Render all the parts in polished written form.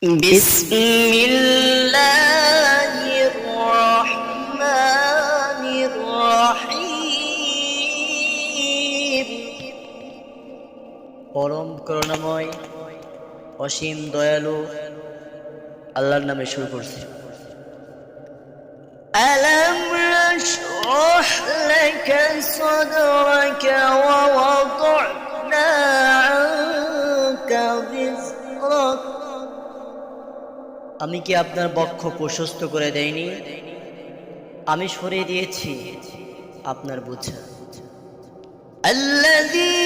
بسم الله الرحمن الرحيم পরম করুণাময় অসীম দয়ালু আল্লাহর নামে শুরু করছি। ألم نشرح لك صدرك ووضعنا عنك وزرك আমি কি আপনার বক্ষ প্রশস্ত করে দেইনি? আমি সরিয়ে দিয়েছি আপনার বোঝা। الذي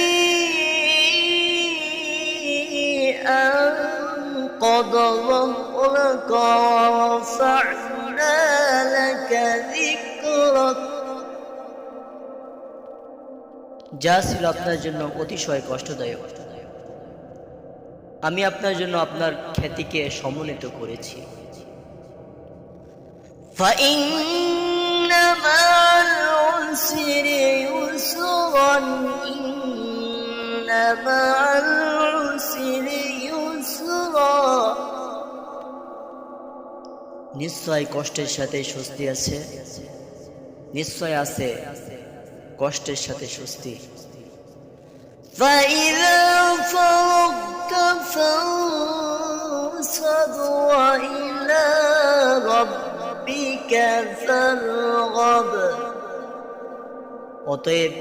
أنقض ظهرك ورفعنا لك ذكرك যা ছিল আপনার জন্য অতিশয় কষ্টদায়ক, আমি আপনার জন্য আপনার খ্যাতিকে সমুন্নত করেছি। فَإِنَّ مَعَ الْعُسْرِ يُسْرًا إِنَّ مَعَ الْعُسْرِ يُسْرًا নিশ্চয় কষ্টের সাথে স্বস্তি আছে, নিশ্চয় আছে কষ্টের সাথে স্বস্তি। فَإِذَا فَرَغْتَ فَانصَبْ وَإِلَى رَبِّكَ فَارْغَب অতএব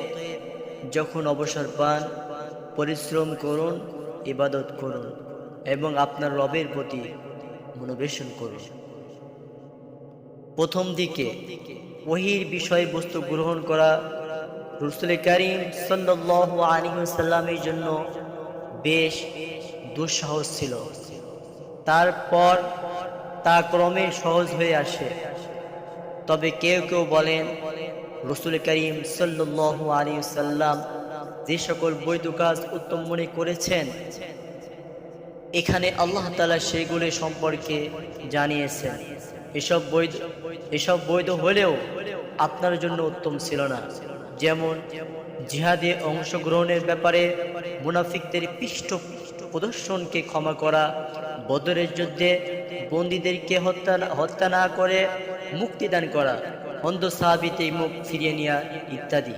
যখন অবসর পান পরিশ্রম করুন, ইবাদত করুন এবং আপনার রবের প্রতি মনোবেশন করুন। প্রথম দিকে ওহীর বিষয়বস্তু গ্রহণ করা রাসূল কারীম সাল্লাল্লাহু আলাইহি ওয়াসাল্লামের জন্য বেশ দুঃসাহস ছিল। তারপর তা ক্রমে সহজ হয়ে আসে। তবে কেউ কেউ বলেন রাসূল কারীম সাল্লাল্লাহু আলাইহি ওয়াসাল্লাম যে সকল বৈধ কাজ উত্তম মনে করেছেন, এখানে আল্লাহ তাআলা সেগুলি সম্পর্কে জানিয়েছেন। এসব বৈধ হলেও আপনার জন্য উত্তম ছিল না। যেমন জিহাদে অংশগ্রহণের ব্যাপারে মুনাফিকদের পৃষ্ঠ প্রদর্শনকে ক্ষমা করা, বদরের যুদ্ধে বন্দীদেরকে হত্যা না করে মুক্তিদান করা, অন্ধ সাহাবীতে মুখ ফিরিয়ে নেওয়া ইত্যাদি।